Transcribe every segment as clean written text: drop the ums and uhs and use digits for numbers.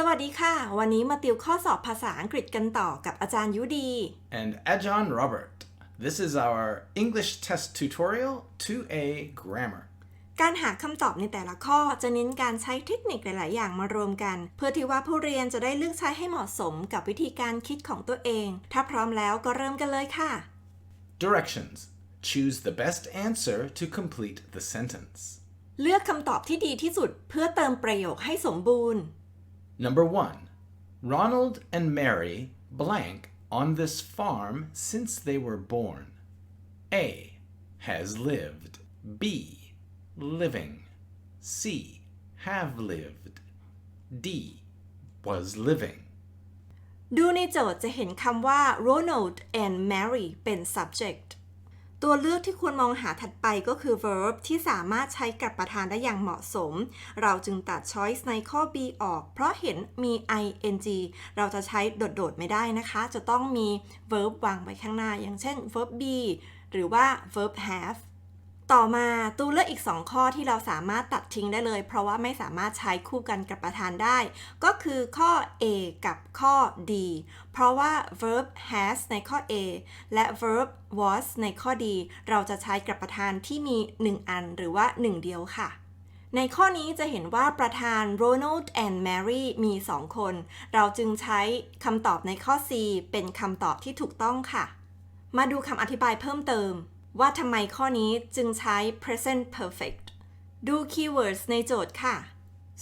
สวัสดีค่ะวันนี้มาติวข้อสอบภาษาอังกฤษกันต่อกับอาจารย์ยุดี And Ajahn Robert. This is our English test tutorial 2A grammar. การหาคำตอบในแต่ละข้อจะเน้นการใช้เทคนิคหลายๆอย่างมารวมกันเพื่อที่ว่าผู้เรียนจะได้เลือกใช้ให้เหมาะสมกับวิธีการคิดของตัวเองถ้าพร้อมแล้วก็เริ่มกันเลยค่ะ Directions. Choose the best answer to complete the sentence. เลือกคำตอบที่ดีที่สุดเพื่อเติมประโยคให้สมบูรณ์ Number 1. Ronald and Mary blank on this farm since they were born. A. Has lived. B. Living. C. Have lived. D. Was living. ดูในโจทย์จะเห็นคำว่า Ronald and Mary เป็น subject ตัวเลือกที่ควรมองหาถัดไปก็คือ verb ที่สามารถใช้กับประธานได้อย่างเหมาะสมเราจึงตัด choice ในข้อ B ออกเพราะเห็นมี ing เราจะใช้โดดๆไม่ได้นะคะจะต้องมี verb วางไว้ข้างหน้าอย่างเช่น verb be หรือว่า verb have ต่อมาตัวเลือกอีก2ข้อที่เราสามารถตัดทิ้งได้เลยเพราะว่าไม่สามารถใช้คู่กันกับประธานได้ก็คือข้อ A กับข้อ D เพราะว่า verb has ในข้อ A และ verb was ในข้อ D เราจะใช้กับประธานที่มี1อันหรือว่า1เดียวค่ะในข้อนี้จะเห็นว่าประธาน Ronald and Mary มี2คนเราจึงใช้คำตอบในข้อ C เป็นคำตอบที่ถูกต้องค่ะมาดูคำอธิบายเพิ่มเติมว่าทำไมข้อนี้จึงใช้ present perfect ดู keywords ในโจทย์ค่ะ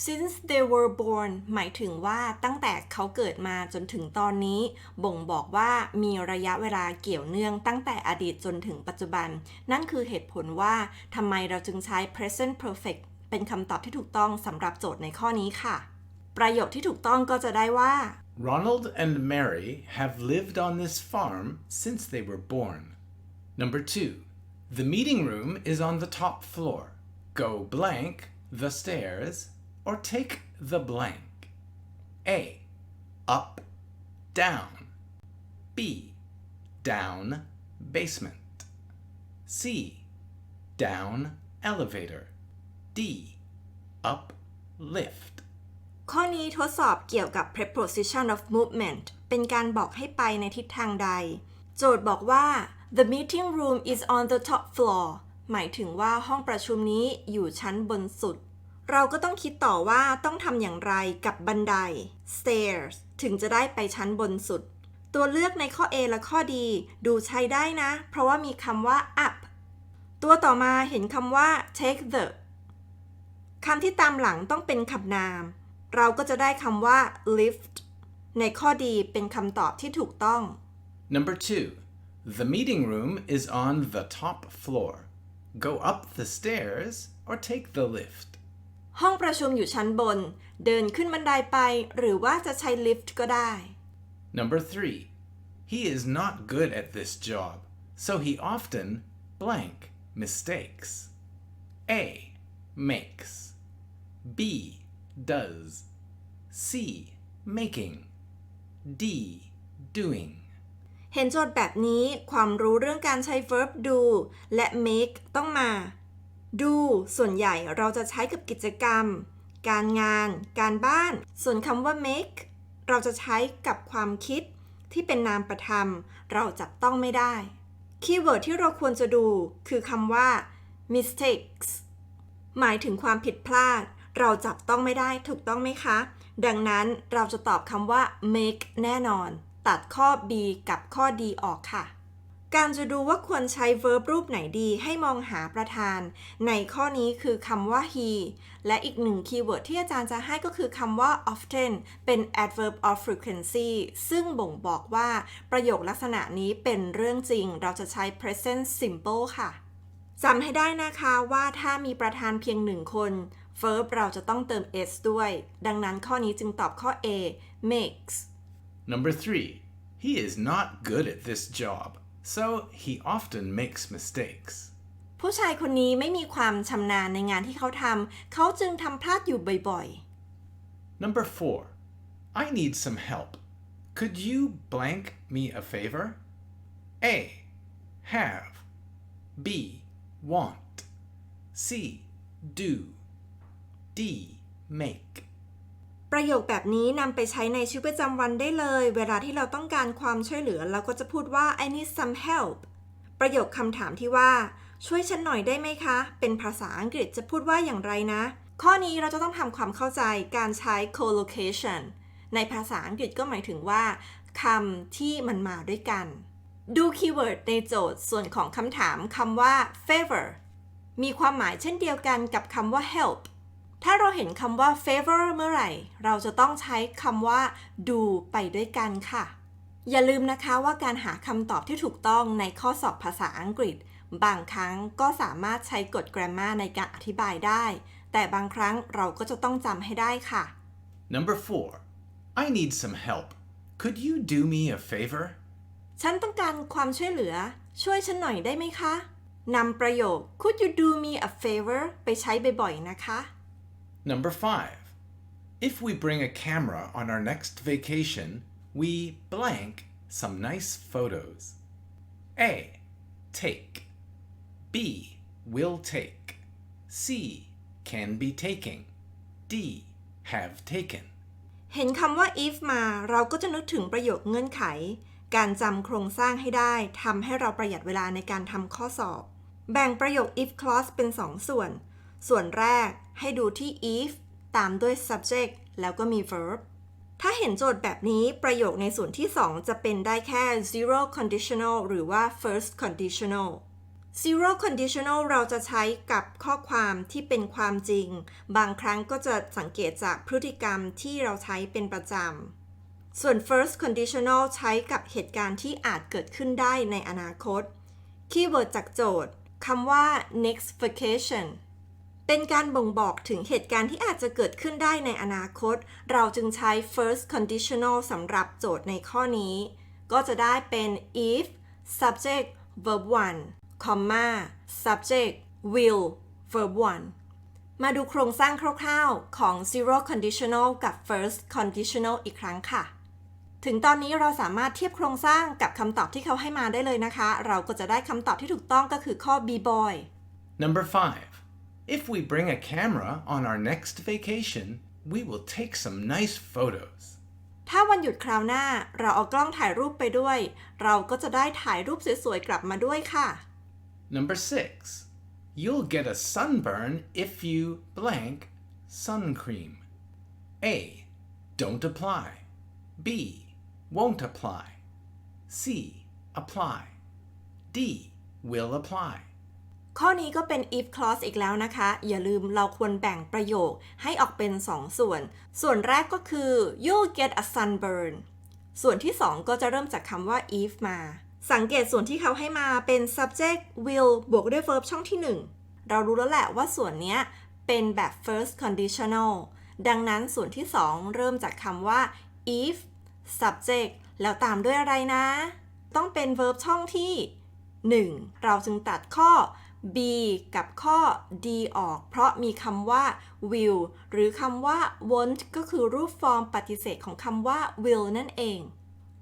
since they were born หมายถึงว่าตั้งแต่เขาเกิดมาจนถึงตอนนี้บ่งบอกว่ามีระยะเวลาเกี่ยวเนื่องตั้งแต่อดีตจนถึงปัจจุบันนั่นคือเหตุผลว่าทำไมเราจึงใช้ present perfect เป็นคำตอบที่ถูกต้องสำหรับโจทย์ในข้อนี้ค่ะประโยคที่ถูกต้องก็จะได้ว่า Ronald and Mary have lived on this farm since they were born. Number 2. The meeting room is on the top floor. Go blank the stairs or take the blank. A. Up, down. B. Down, basement. C. Down, elevator. D. Up, lift. ข้อนี้ทดสอบเกี่ยวกับ preposition of movement เป็นการบอกให้ไปในทิศทางใดโจทย์บอกว่า The meeting room is on the top floor หมายถึงว่าห้องประชุมนี้อยู่ชั้นบนสุดเราก็ต้องคิดต่อว่าต้องทำอย่างไรกับบันได stairs ถึงจะได้ไปชั้นบนสุดตัวเลือกในข้อ A และข้อ D ดูใช้ได้นะเพราะว่ามีคำว่า up ตัวต่อมาเห็นคำว่า take the คำที่ตามหลังต้องเป็นคำนามเราก็จะได้คำว่า lift ในข้อ D เป็นคำตอบที่ถูกต้อง Number 2. The meeting room is on the top floor. Go up the stairs or take the lift. ห้องประชุมอยู่ชั้นบนเดินขึ้นบันไดไปหรือว่าจะใช้ลิฟต์ก็ได้ Number 3. He is not good at this job, so he often blank mistakes. A. Makes. B. Does. C. Making. D. Doing. เห็นโจทย์แบบนี้ความรู้เรื่องการใช้ verb do และ make ต้องมา do ส่วนใหญ่เราจะใช้กับกิจกรรมการงานการบ้านส่วนคำว่า make เราจะใช้กับความคิดที่เป็นนามประธรรมเราจับต้องไม่ได้คีย์เวิร์ดที่เราควรจะดูคือคำว่า mistakes หมายถึงความผิดพลาดเราจับต้องไม่ได้ถูกต้องไหมคะดังนั้นเราจะตอบคำว่า make แน่นอนตัดข้อ B กับข้อ D ออกค่ะการจะดูว่าควรใช้ verb รูปไหนดีให้มองหาประธานในข้อนี้คือคำว่า he และอีกหนึ่งคีย์เวิร์ดที่อาจารย์จะให้ก็คือคำว่า often เป็น adverb of frequency ซึ่งบ่งบอกว่าประโยคลักษณะนี้เป็นเรื่องจริงเราจะใช้ present simple ค่ะจำให้ได้นะคะว่าถ้ามีประธานเพียง1คน verb เราจะต้องเติม s ด้วยดังนั้นข้อนี้จึงตอบข้อ A makes Number 3. He is not good at this job, so he often makes mistakes. ผู้ชายคนนี้ไม่มีความชำนาญในงานที่เขาทำเขาจึงทำพลาดอยู่บ่อยๆ Number 4. I need some help. Could you blank me a favor? A. Have. B. Want. C. Do. D. Make. ประโยคแบบนี้นำไปใช้ในชีวิตประจำวันได้เลย เวลาที่เราต้องการความช่วยเหลือเราก็จะพูดว่า I need some help ประโยคคำถามที่ว่าช่วยฉันหน่อยได้ไหมคะ เป็นภาษาอังกฤษจะพูดว่าอย่างไรนะ ข้อนี้เราจะต้องทำความเข้าใจการใช้ co-location ในภาษาอังกฤษก็หมายถึงว่าคำที่มันมาด้วยกัน ดูคีย์เวิร์ดในโจทย์ส่วนของคำถามคำว่า favor มีความหมายเช่นเดียวกันกับคำว่า help ถ้าเราเห็นคำว่า favor เมื่อไหร่ เราจะต้องใช้คำว่า do ไปด้วยกันค่ะ อย่าลืมนะคะว่าการหาคำตอบที่ถูกต้องในข้อสอบภาษาอังกฤษ บางครั้งก็สามารถใช้กฎ grammar ในการอธิบายได้ แต่บางครั้งเราก็จะต้องจำให้ได้ค่ะ Number 4. I need some help. Could you do me a favor? ฉันต้องการความช่วยเหลือ ช่วยฉันหน่อยได้ไหมคะ นำประโยค Could you do me a favor ไปใช้บ่อยๆนะคะ Number 5. If we bring a camera on our next vacation, we blank some nice photos. A. Take. B. Will take. C. Can be taking. D. Have taken. เห็นคำว่า if มาเราก็จะนึกถึงประโยคเงื่อนไข การจำโครงสร้างให้ได้ทำให้เราประหยัดเวลาในการทำข้อสอบ แบ่งประโยค if clause เป็น2 ส่วน ส่วนแรกให้ดูที่ if ตามด้วย subject แล้วก็มี verb ถ้าเห็นโจทย์แบบนี้ประโยคในส่วนที่2จะเป็นได้แค่ zero conditional หรือว่า first conditional zero conditional เราจะใช้กับข้อความที่เป็นความจริง บางครั้งก็จะสังเกตจากพฤติกรรมที่เราใช้เป็นประจำ ส่วน first conditional ใช้กับเหตุการณ์ที่อาจเกิดขึ้นได้ในอนาคต คีย์เวิร์ดจากโจทย์คำว่า next vacation เป็นการบ่งบอกถึงเหตุการณ์ที่อาจจะเกิดขึ้นได้ในอนาคต เราจึงใช้ first conditional สำหรับโจทย์ในข้อนี้ ก็จะได้เป็น if subject verb 1 comma subject will verb 1 มาดูโครงสร้างคร่าวๆของ zero conditional กับ first conditional อีกครั้งค่ะ ถึงตอนนี้เราสามารถเทียบโครงสร้างกับคำตอบที่เขาให้มาได้เลยนะคะ เราก็จะได้คำตอบที่ถูกต้องก็คือข้อ B boy. Number 5. If we bring a camera on our next vacation, we will take some nice photos. ถ้าวันหยุดคราวหน้าเราเอากล้องถ่ายรูปไปด้วย เราก็จะได้ถ่ายรูปสวยๆกลับมาด้วยค่ะ Number 6. You'll get a sunburn if you blank sun cream. A. Don't apply. B. Won't apply. C. Apply. D. Will apply. ข้อนี้ก็เป็น if clause อีกแล้วนะคะ อย่าลืมเราควรแบ่งประโยคให้ออกเป็น2 ส่วน ส่วนแรกก็คือ you'll get a sunburn ส่วนที่2ก็จะเริ่มจากคำว่า if มา สังเกตส่วนที่เขาให้มาเป็น subject will บวกด้วย verb ช่องที่1เรารู้แล้วแหละว่าส่วนนี้เป็นแบบ first conditional ดังนั้นส่วนที่2เริ่มจากคำว่า if subject แล้วตามด้วยอะไรนะ ต้องเป็น verb ช่องที่1เราจึงตัดข้อ B กับข้อ D ออกเพราะมีคำว่า will หรือคำว่า won't ก็คือรูปฟอร์มปฏิเสธของคำว่า will นั่นเอง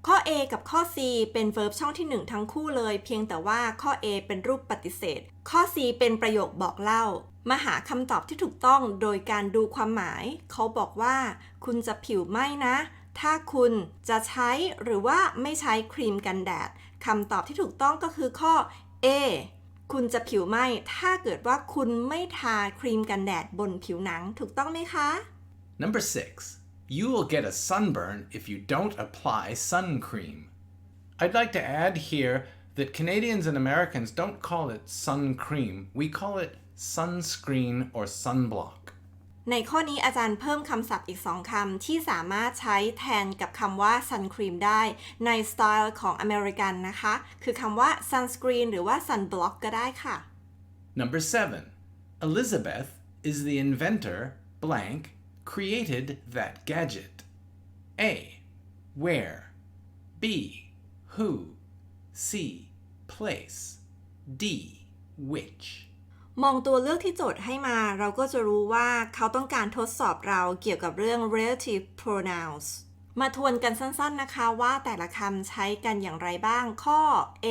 ข้อ A กับข้อ C เป็น verb ช่องที่1ทั้งคู่เลยเพียงแต่ว่าข้อ A เป็นรูปปฏิเสธข้อ C เป็นประโยคบอกเล่ามาหาคำตอบที่ถูกต้องโดยการดูความหมายเขาบอกว่าคุณจะผิวไหม้นะถ้าคุณจะใช้หรือว่าไม่ใช้ครีมกันแดดคำตอบที่ถูกต้องก็คือข้อ A คุณจะผิวไหม้ถ้าเกิดว่าคุณไม่ทาครีมกันแดดบนผิวหนังถูกต้องไหมคะ Number 6. You will get a sunburn if you don't apply sun cream. I'd like to add here that Canadians and Americans don't call it sun cream. We call it sunscreen or sunblock. ในข้อนี้อาจารย์เพิ่มคำศัพท์อีก2 คำที่สามารถใช้แทนกับคำว่า sun cream ได้ในสไตล์ของอเมริกันนะคะคือคำว่า sunscreen หรือว่า sunblock ก็ได้ค่ะ Number 7. Elizabeth is the inventor blank created that gadget. A. Where. B. Who. C. Place. D. Which. มองตัวเลือกที่โจทย์ให้มาเราก็จะรู้ว่าเขาต้องการทดสอบเราเกี่ยวกับเรื่อง relative pronouns มาทวนกันสั้นๆนะคะว่าแต่ละคำใช้กันอย่างไรบ้างข้อ A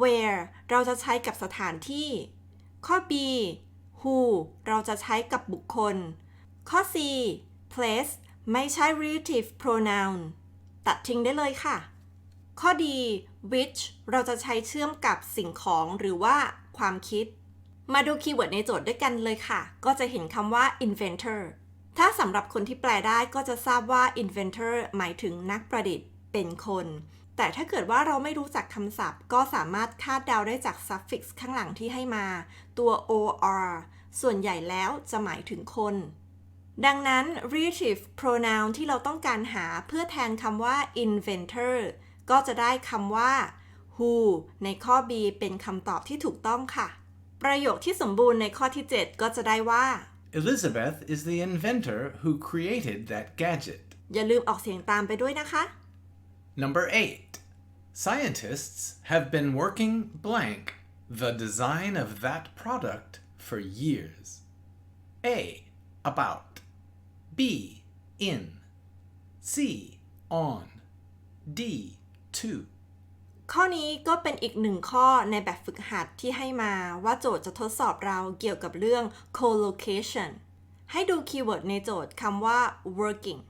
where เราจะใช้กับสถานที่ข้อ B who เราจะใช้กับบุคคลข้อ C place ไม่ใช่ relative pronoun ตัดทิ้งได้เลยค่ะ ข้อดี which เราจะใช้เชื่อมกับสิ่งของหรือว่าความคิด มาดูคีย์เวิร์ดในโจทย์ด้วยกันเลยค่ะ ก็จะเห็นคำว่า inventor ถ้าสำหรับคนที่แปลได้ก็จะทราบว่า inventor หมายถึงนักประดิษฐ์เป็นคน แต่ถ้าเกิดว่าเราไม่รู้จักคำศัพท์ก็สามารถคาดเดาได้จาก suffix ข้างหลังที่ให้มา ตัว or ส่วนใหญ่แล้วจะหมายถึงคน ดังนั้น relative pronoun ที่เราต้องการหาเพื่อแทนคำว่า inventor ก็จะได้คำว่า who ในข้อ B เป็นคำตอบที่ถูกต้องค่ะ ประโยคที่สมบูรณ์ในข้อที่ 7 ก็จะได้ว่า Elizabeth is the inventor who created that gadget. อย่าลืมออกเสียงตามไปด้วยนะคะ Number 8. Scientists have been working blank the design of that product for years. A. About. B. In. C. On. D. To. ข้อนี้ก็เป็นอีกหนึ่งข้อในแบบฝึกหัดที่ให้มาว่าโจทย์จะทดสอบเราเกี่ยวกับเรื่อง collocation ให้ดูคีย์เวิร์ดในโจทย์คำว่า working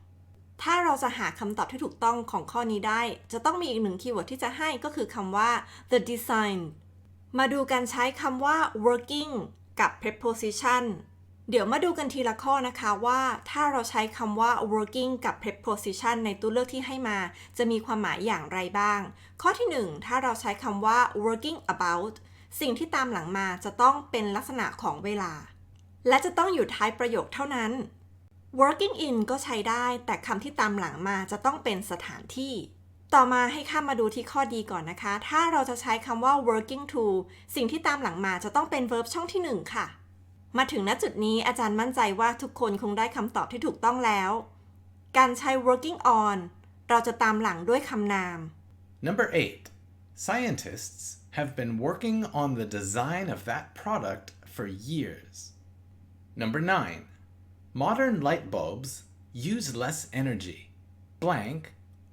ถ้าเราจะหาคำตอบที่ถูกต้องของข้อนี้ได้จะต้องมีอีกหนึ่งคีย์เวิร์ดที่จะให้ก็คือคำว่า the design มาดูการใช้คำว่า working กับ preposition เดี๋ยวมาดูกันทีละข้อนะคะว่าถ้าเราใช้คำว่า working กับ preposition ในตัวเลือกที่ให้มาจะมีความหมายอย่างไรบ้าง ข้อที่ 1 ถ้าเราใช้คำว่า working about สิ่งที่ตามหลังมาจะต้องเป็นลักษณะของเวลาและจะต้องอยู่ท้ายประโยคเท่านั้น working in ก็ใช้ได้แต่คำที่ตามหลังมาจะต้องเป็นสถานที่ต่อมาให้ข้ามมาดูที่ข้อดีก่อนนะคะถ้าเราจะใช้คำว่า working to สิ่งที่ตามหลังมาจะต้องเป็น verb ช่องที่ 1 ค่ะมาถึงณจุดนี้อาจารย์มั่นใจว่าทุกคนคงได้คำตอบที่ถูกต้องแล้วการใช้ working on เราจะตามหลังด้วยคำนาม Number 8. Scientists have been working on the design of that product for years. Number 9. Modern light bulbs use less energy. Blank,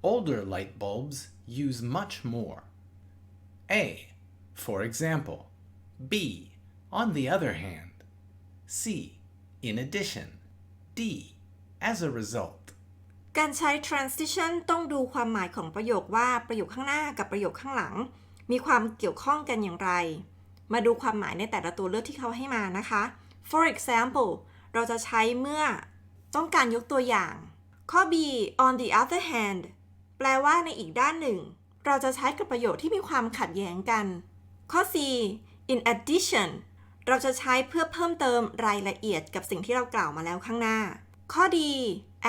older light bulbs use much more. A. For example. B. On the other hand. C. In addition. D. As a result. การใช้ transition ต้องดูความหมายของประโยคว่าประโยคข้างหน้ากับประโยคข้างหลังมีความเกี่ยวข้องกันอย่างไรมาดูความหมายในแต่ละตัวเลือกที่เขาให้มานะคะ For example เราจะใช้เมื่อต้องการยกตัวอย่างข้อ B on the other hand แปลว่าในอีกด้านหนึ่งเราจะใช้กับประโยคที่มีความขัดแย้งกันข้อ C in addition เราจะใช้เพื่อเพิ่มเติมรายละเอียดกับสิ่งที่เรากล่าวมาแล้วข้างหน้าข้อดี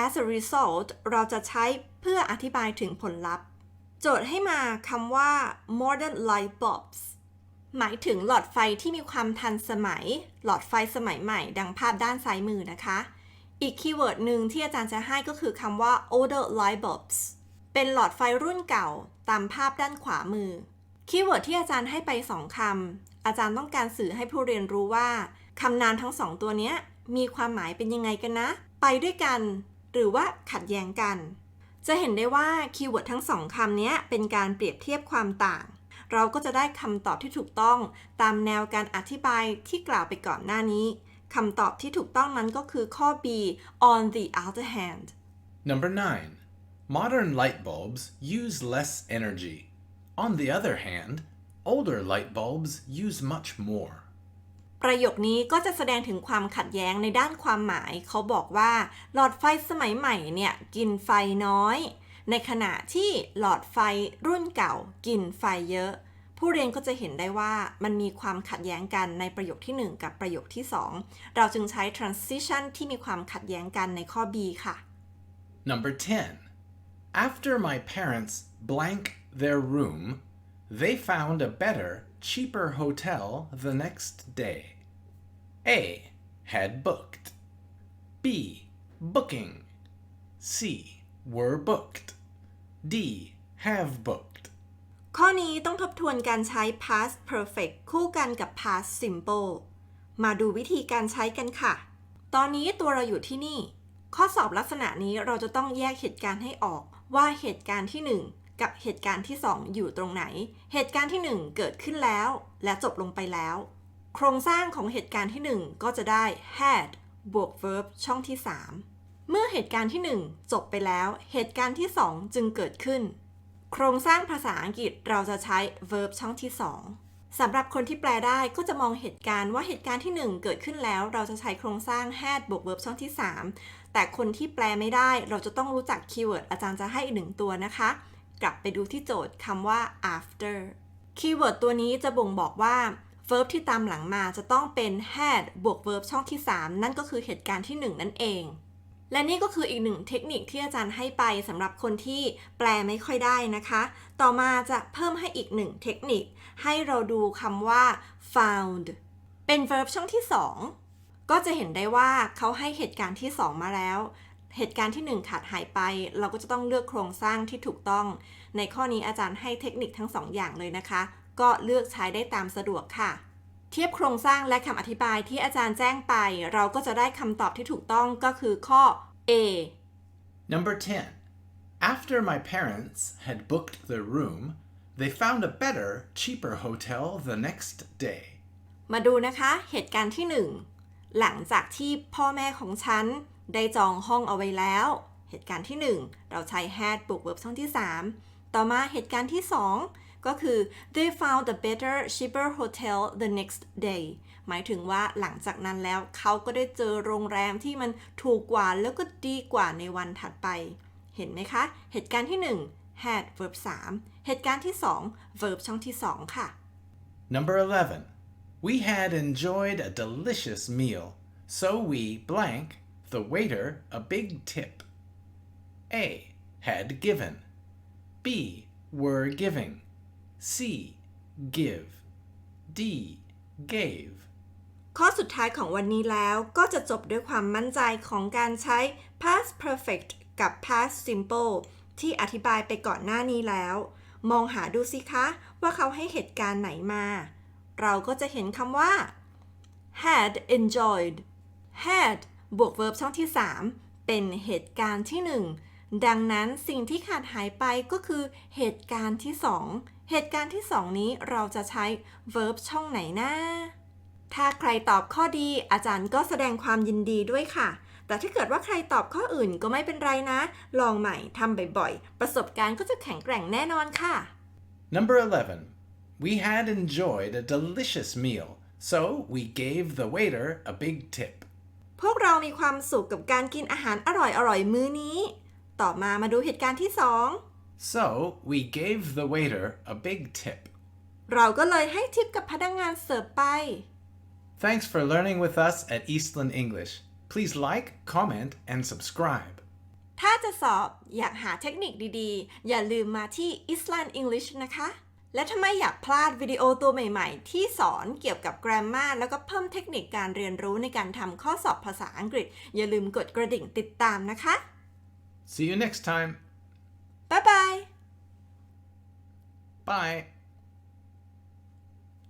as a result เราจะใช้เพื่ออธิบายถึงผลลัพธ์โจทย์ให้มาคำว่า modern light bulbs หมายถึงหลอดไฟที่มีความทันสมัยหลอดไฟสมัยใหม่ดังภาพด้านซ้ายมือนะคะอีกคีย์เวิร์ดหนึ่งที่อาจารย์จะให้ก็คือคำว่า older light bulbs เป็นหลอดไฟรุ่นเก่าตามภาพด้านขวามือคีย์เวิร์ดที่อาจารย์ให้ไป2คำอาจารย์ต้องการสื่อให้ผู้เรียนรู้ว่าคำนามทั้ง2ตัวนี้มีความหมายเป็นยังไงกันนะไปด้วยกันหรือว่าขัดแย้งกันจะเห็นได้ว่าคีย์เวิร์ดทั้ง2คำนี้เป็นการเปรียบเทียบความต่างเราก็จะได้คำตอบที่ถูกต้องตามแนวการอธิบายที่กล่าวไปก่อนหน้านี้คำตอบที่ถูกต้องนั้นก็คือข้อ B on the other hand Number 9. Modern light bulbs use less energy. On the other hand, older light bulbs use much more. ประโยคนี้ก็จะแสดงถึงความขัดแย้งในด้านความหมายเขาบอกว่าหลอดไฟสมัยใหม่เนี่ยกินไฟน้อยในขณะที่หลอดไฟรุ่นเก่ากินไฟเยอะผู้เรียนก็จะเห็นได้ว่ามันมีความขัดแย้งกันในประโยคที่ 1 กับประโยคที่ 2เราจึงใช้ transition ที่มีความขัดแย้งกันในข้อ B ค่ะ Number 10. After my parents blank their room, they found a better, cheaper hotel the next day. A. Had booked. B. Booking. C. Were booked. D. Have booked. ข้อนี้ต้องทบทวนการใช้ past perfect คู่กันกับ past simple มาดูวิธีการใช้กันค่ะตอนนี้ตัวเราอยู่ที่นี่ข้อสอบลักษณะนี้เราจะต้องแยกเหตุการณ์ให้ออกว่าเหตุการณ์ที่ 1 กับเหตุการณ์ที่ 2 อยู่ตรงไหนเหตุการณ์ที่ 1 เกิดขึ้นแล้วและจบลงไปแล้วโครงสร้างของเหตุการณ์ที่ 1 ก็จะได้ had บวก verb ช่องที่ 3 เมื่อเหตุการณ์ที่ 1 จบไปแล้ว เหตุการณ์ที่ 2 จึงเกิดขึ้น โครงสร้างภาษาอังกฤษเราจะใช้ verb ช่องที่ 2 สำหรับคนที่แปลได้ก็จะมองเหตุการณ์ว่าเหตุการณ์ที่ 1 เกิดขึ้นแล้วเราจะใช้โครงสร้าง had บวก verb ช่องที่ 3 แต่คนที่แปลไม่ได้เราจะต้องรู้จักคีย์เวิร์ดอาจารย์จะให้อีก1ตัวนะคะ กลับไปดูที่โจทย์คำว่า after คีย์เวิร์ดตัวนี้จะบ่งบอกว่า verb ที่ตามหลังมาจะต้องเป็น had บวก verb ช่องที่ 3 นั่นก็คือเหตุการณ์ที่ 1 นั่นเองและนี่ก็คืออีกหนึ่งเทคนิคที่อาจารย์ให้ไปสำหรับคนที่แปลไม่ค่อยได้นะคะ ต่อมาจะเพิ่มให้อีกหนึ่งเทคนิคให้เราดูคำว่า found เป็น verb ช่องที่ 2 ก็จะเห็นได้ว่าเขาให้เหตุการณ์ที่ 2 มาแล้ว เหตุการณ์ที่ 1 ขาดหายไปเราก็จะต้องเลือกโครงสร้างที่ถูกต้องในข้อนี้อาจารย์ให้เทคนิคทั้ง 2 อย่างเลยนะคะก็เลือกใช้ได้ตามสะดวกค่ะเทียบโครงสร้างและคำอธิบายที่อาจารย์แจ้งไปเราก็จะได้คำตอบที่ถูกต้องก็คือข้อ A Number 10. After my parents had booked the room, they found a better, cheaper hotel the next day. มาดูนะคะเหตุการณ์ที่ 1 หลังจากที่พ่อแม่ของฉันได้จองห้องเอาไว้แล้วเหตุการณ์ที่ 1 เราใช้ had บวก verb ช่องที่ 3 ต่อมาเหตุการณ์ที่ 2 ก็คือ they found a better cheaper hotel the next day หมายถึงว่าหลังจากนั้นแล้วเขาก็ได้เจอโรงแรมที่มันถูกกว่าแล้วก็ดีกว่าในวันถัดไปเห็นไหมคะเหตุการณ์ที่ 1 had verb 3 เหตุการณ์ที่ 2 verb ช่องที่ 2 ค่ะ Number 11. We had enjoyed a delicious meal, so we blank the waiter a big tip. A. Had given. B. Were giving. C. Give. D. Gave. ข้อสุดท้ายของวันนี้แล้วก็จะจบด้วยความมั่นใจของการใช้ past perfect กับ past simple ที่อธิบายไปก่อนหน้านี้แล้ว มองหาดูสิคะว่าเขาให้เหตุการณ์ไหนมา เราก็จะเห็นคำว่า had enjoyed had บวก verb ช่องที่ 3 เป็นเหตุการณ์ที่ 1 ดังนั้นสิ่งที่ขาดหายไปก็คือเหตุการณ์ที่ 2 เหตุการณ์ที่ 2 นี้เราจะใช้ verb ช่องไหนนะถ้าใครตอบข้อดีอาจารย์ก็แสดงความยินดีด้วยค่ะแต่ถ้าเกิดว่าใครตอบข้ออื่นก็ไม่เป็นไรนะลองใหม่ทำบ่อยๆประสบการณ์ก็จะแข็งแกร่งแน่นอนค่ะ Number 11. We had enjoyed a delicious meal, so we gave the waiter a big tip. พวกเรามีความสุขกับการกินอาหารอร่อยๆมื้อนี้ต่อมาดูเหตุการณ์ที่ 2 So we gave the waiter a big tip. เราก็เลยให้ทิปกับพนักงานเสิร์ฟไป Thanks for learning with us at Eastland English. Please like, comment, and subscribe. ถ้าจะสอบอยากหาเทคนิคดีๆอย่าลืมมาที่ Eastland English นะคะและถ้าไม่อยากพลาดวิดีโอตัวใหม่ๆที่สอนเกี่ยวกับ grammar แล้วก็เพิ่มเทคนิคการเรียนรู้ในการทำข้อสอบภาษาอังกฤษอย่าลืมกดกระดิ่งติดตามนะคะ See you next time. บ๊ายบาย Bye.